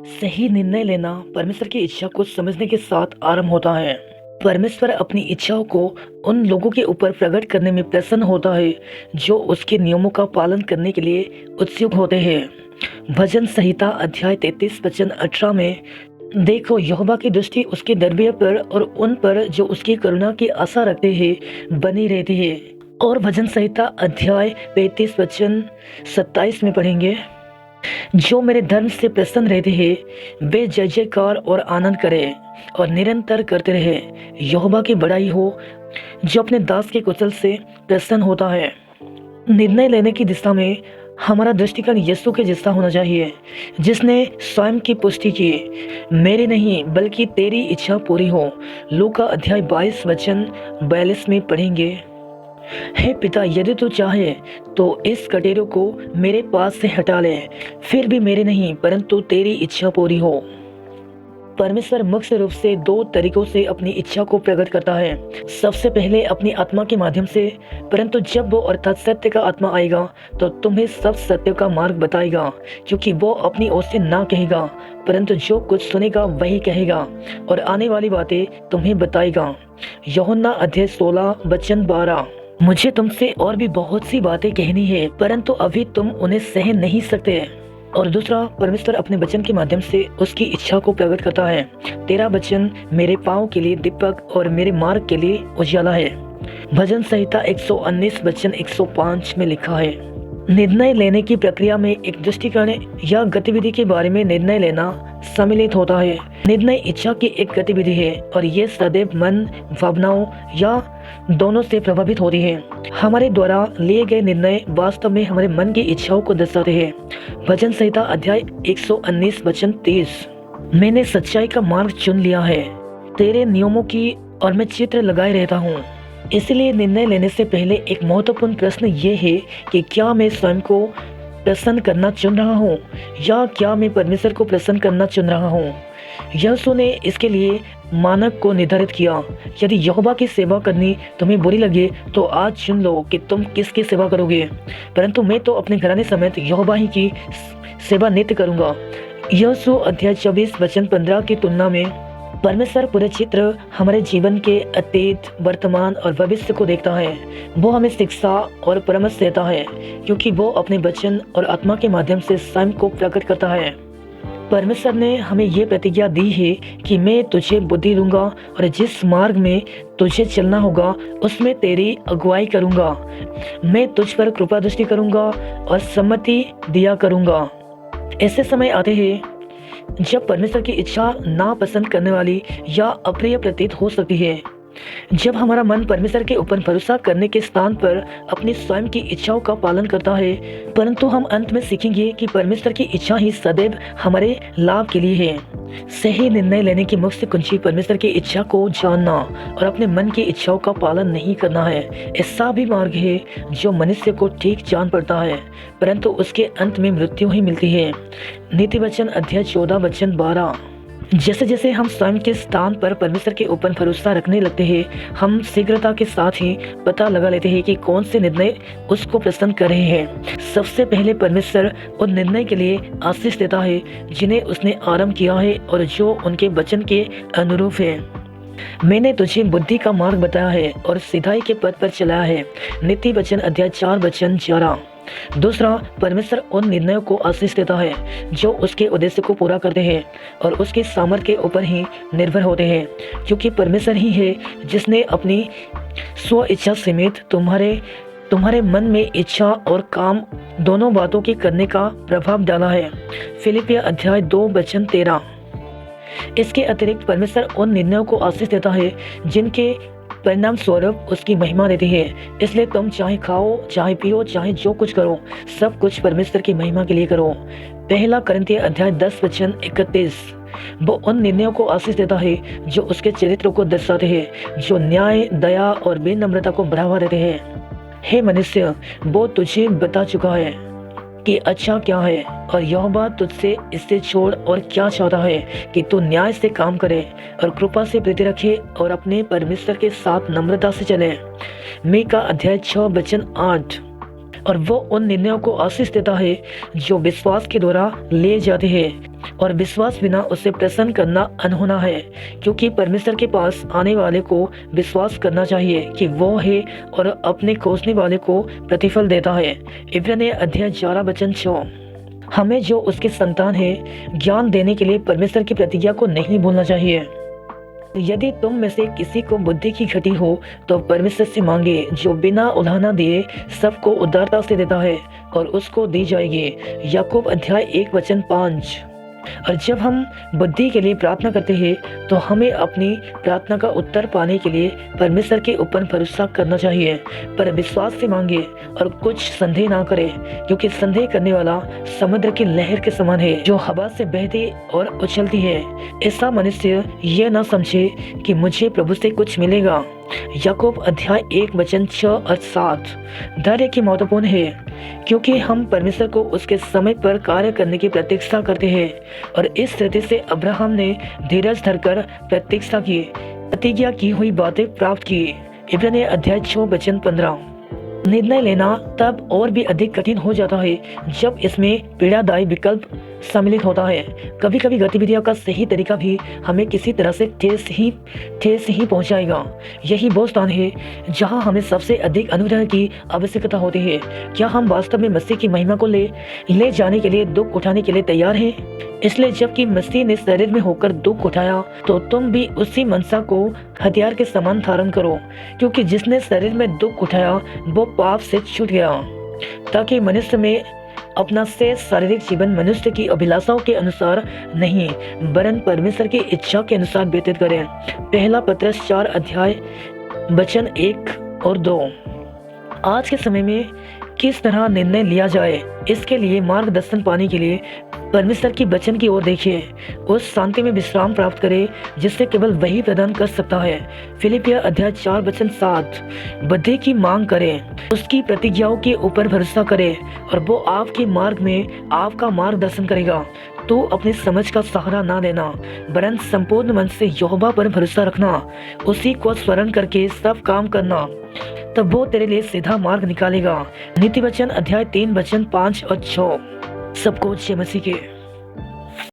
सही निर्णय लेना परमेश्वर की इच्छा को समझने के साथ आरंभ होता है। परमेश्वर अपनी इच्छाओं को उन लोगों के ऊपर प्रकट करने में प्रसन्न होता है जो उसके नियमों का पालन करने के लिए उत्सुक होते हैं। भजन संहिता अध्याय 33 वचन 18 में, देखो यहोवा की दृष्टि उसके दरबियों पर और उन पर जो उसकी करुणा की आशा रखते हैं बनी रहती है। और भजन संहिता अध्याय 35 वचन 27 में पढ़ेंगे, जो मेरे धर्म से प्रसन्न रहते हैं वे जय जयकार और आनंद करें और निरंतर करते रहे। यहोवा की बड़ाई हो जो अपने दास के कुशल से प्रसन्न होता है। निर्णय लेने की दिशा में हमारा दृष्टिकोण यीशु के जैसा होना चाहिए, जिसने स्वयं की पुष्टि की, मेरी नहीं बल्कि तेरी इच्छा पूरी हो। लूका अध्याय 22 वचन 42 में पढ़ेंगे, हे पिता, यदि तू चाहे तो इस कटोरे को मेरे पास से हटा ले, फिर भी मेरे नहीं परंतु तेरी इच्छा पूरी हो। परमेश्वर मुख्य रूप से दो तरीकों से अपनी इच्छा को प्रकट करता है। सबसे पहले अपनी आत्मा के माध्यम से, परंतु जब वो अर्थात सत्य का आत्मा आएगा तो तुम्हें सब सत्य का मार्ग बताएगा, क्योंकि वो अपनी ओर से ना कहेगा परंतु जो कुछ सुनेगा वही कहेगा और आने वाली बातें तुम्हें बताएगा। यूहन्ना अध्याय 16 वचन 12, मुझे तुमसे और भी बहुत सी बातें कहनी है परंतु अभी तुम उन्हें सह नहीं सकते। और दूसरा, परमेश्वर अपने वचन के माध्यम से उसकी इच्छा को प्रकट करता है। तेरा वचन मेरे पाँव के लिए दीपक और मेरे मार्ग के लिए उजाला है। भजन संहिता 119 वचन 105 में लिखा है, निर्णय लेने की प्रक्रिया में एक दृष्टिकोण या गतिविधि के बारे में निर्णय लेना सम्मिलित होता है। निर्णय इच्छा की एक गतिविधि है और ये सदैव मन, भावनाओं या दोनों से प्रभावित होती है। हमारे द्वारा लिए गए निर्णय वास्तव में हमारे मन की इच्छाओं को दर्शाते हैं। भजन संहिता अध्याय 119 वचन 30, मैंने सच्चाई का मार्ग चुन लिया है, तेरे नियमों की और मैं चित्र लगाए रहता हूँ। इसलिए निर्णय लेने से पहले एक महत्वपूर्ण प्रश्न ये है कि क्या मैं स्वयं को प्रसन्न करना चुन रहा हूँ या क्या मैं परमेश्वर को प्रसन्न करना चुन रहा हूँ। यीशु ने इसके लिए मानक को निर्धारित किया। यदि यहोवा की सेवा करनी तुम्हें बुरी लगे तो आज चुन लो कि तुम किसकी सेवा करोगे, परंतु मैं तो अपने घराने समेत यहोवा ही की सेवा नित्य करूँगा। यीशु अध्याय 24 वचन 15 की तुलना में परमेश्वर पूरे चित्र हमारे जीवन के अतीत, वर्तमान और भविष्य को देखता है। वो हमें शिक्षा और परामर्श देता है क्योंकि वो अपने वचन और आत्मा के माध्यम से स्वयं को प्रकट करता है। परमेश्वर ने हमें ये प्रतिज्ञा दी है कि मैं तुझे बुद्धि दूंगा और जिस मार्ग में तुझे चलना होगा उसमें तेरी अगुवाई करूंगा। मैं तुझ पर कृपा दृष्टि करूंगा और सम्मति दिया करूंगा। ऐसे समय आते हैं जब परमेश्वर की इच्छा नापसंद करने वाली या अप्रिय प्रतीत हो सकती है। जब हमारा मन परमेश्वर के ऊपर भरोसा करने के स्थान पर अपनी स्वयं की इच्छाओं का पालन करता है, परंतु हम अंत में सीखेंगे कि परमेश्वर की इच्छा ही सदैव हमारे लाभ के लिए है। सही निर्णय लेने की मुख्य कुंजी परमेश्वर की इच्छा को जानना और अपने मन की इच्छाओं का पालन नहीं करना है। ऐसा भी मार्ग है जो मनुष्य को ठीक जान पड़ता है परंतु उसके अंत में मृत्यु ही मिलती है। नीति वचन अध्याय 14 वचन 12, जैसे जैसे हम स्वयं के स्थान पर परमेश्वर के ऊपर भरोसा रखने लगते हैं, हम शीघ्रता के साथ ही पता लगा लेते हैं कि कौन से निर्णय उसको प्रसन्न कर रहे हैं। सबसे पहले परमेश्वर उन निर्णय के लिए आशीष देता है जिन्हें उसने आरंभ किया है और जो उनके वचन के अनुरूप है। मैंने तुझे बुद्धि का मार्ग बताया है और सिधाई के पथ पर चलाया है। नीति वचन अध्याय 4 वचन 11। दूसरा, परमेश्वर उन निर्णयों को आशीष देता है जो उसके उद्देश्य को पूरा करते हैं और उसके सामर्थ्य के ऊपर ही निर्भर होते हैं, क्योंकि परमेश्वर ही है जिसने अपनी स्व इच्छा समेत तुम्हारे मन में इच्छा और काम दोनों बातों के करने का प्रभाव डाला है। फिलिपिया अध्याय 2 वचन 13। इसके अतिरिक्त परमेश्वर उन निर्णयों को आशीष देता है जिनके परिणाम स्वरूप उसकी महिमा देती है। इसलिए तुम चाहे खाओ, चाहे पियो, चाहे जो कुछ करो, सब कुछ परमेश्वर की महिमा के लिए करो। पहला कोरिन्थियों अध्याय 10 वचन 31। वो उन निर्णयों को आशीष देता है जो उसके चरित्र को दर्शाते हैं, जो न्याय, दया और विनम्रता को बढ़ावा देते हैं। हे मनुष्य, वो तुझे बता चुका है कि अच्छा क्या है और यहोवा तुझसे इससे छोड़ और क्या चाहता है कि तू न्याय से काम करे और कृपा से प्रीति रखे और अपने परमेश्वर के साथ नम्रता से चले। मीका अध्याय 6 वचन 8। और वो उन निर्णयों को आशीष देता है जो विश्वास के द्वारा लिए जाते हैं। और विश्वास बिना उसे प्रसन्न करना अनहोना है, क्योंकि परमेश्वर के पास आने वाले को विश्वास करना चाहिए कि वो है और अपने खोजने वाले को प्रतिफल देता है। इब्रानियों अध्याय 11 वचन 6। हमें जो उसके संतान है ज्ञान देने के लिए परमेश्वर की प्रतिज्ञा को नहीं भूलना चाहिए। यदि तुम में से किसी को बुद्धि की घटी हो तो परमेश्वर से मांगे, जो बिना उलाहना दिए सबको उदारता से देता है, और उसको दी जाएगी। याकूब अध्याय 1 वचन 5। और जब हम बुद्धि के लिए प्रार्थना करते हैं तो हमें अपनी प्रार्थना का उत्तर पाने के लिए परमेश्वर के ऊपर भरोसा करना चाहिए, पर विश्वास से मांगे और कुछ संदेह ना करे, क्योंकि संदेह करने वाला समुद्र की लहर के समान है, जो हवा से बहती और उछलती है। ऐसा मनुष्य ये ना समझे कि मुझे प्रभु से कुछ मिलेगा। याकूब अध्याय 1 वचन 6 और 7। धैर्य की महत्वपूर्ण है, क्योंकि हम परमेश्वर को उसके समय पर कार्य करने की प्रतीक्षा करते हैं, और इस स्थिति से अब्राहम ने धीरज धरकर प्रतीक्षा की, प्रतिज्ञा की हुई बातें प्राप्त की। इब्रानियों अध्याय 6 वचन 15। निर्णय लेना तब और भी अधिक कठिन हो जाता है जब इसमें पीड़ादायी विकल्प सम्मिलित होता है। कभी कभी गतिविधियों का सही तरीका भी हमें किसी तरह से ठेस ही पहुंचाएगा। यही वो स्थान है जहां हमें सबसे अधिक अनुग्रह की आवश्यकता होती है। क्या हम वास्तव में मसीह की महिमा को ले जाने के लिए दुख उठाने के लिए तैयार हैं? इसलिए जबकि मसीह ने शरीर में होकर दुख उठाया, तो तुम भी उसी मनसा को हथियार के समान धारण करो, क्योंकि जिसने शरीर में दुख उठाया वो पाप से छूट गया, ताकि मनुष्य में अपना शेष शारीरिक जीवन मनुष्य की अभिलाषाओं के अनुसार नहीं, वरन परमेश्वर की इच्छा के अनुसार व्यतीत करें। पहला पत्रस 4 अध्याय वचन 1 और 2। आज के समय में किस तरह निर्णय लिया जाए, इसके लिए मार्गदर्शन पाने के लिए परमेश्वर की वचन की ओर देखिए। उस शांति में विश्राम प्राप्त करें जिससे केवल वही प्रदान कर सकता है। फिलिपिया अध्याय 4 वचन 7। बुद्धि की मांग करें, उसकी प्रतिज्ञाओं के ऊपर भरोसा करें, और वो आपके मार्ग में आपका मार्गदर्शन करेगा। तो अपनी समझ का सहारा ना लेना, वरन संपूर्ण मन से यहोवा पर भरोसा रखना, उसी को स्मरण करके सब काम करना, तब वो तेरे लिए सीधा मार्ग निकालेगा। नीति वचन अध्याय 3 वचन 5 और 6। सबको जय मसीह के।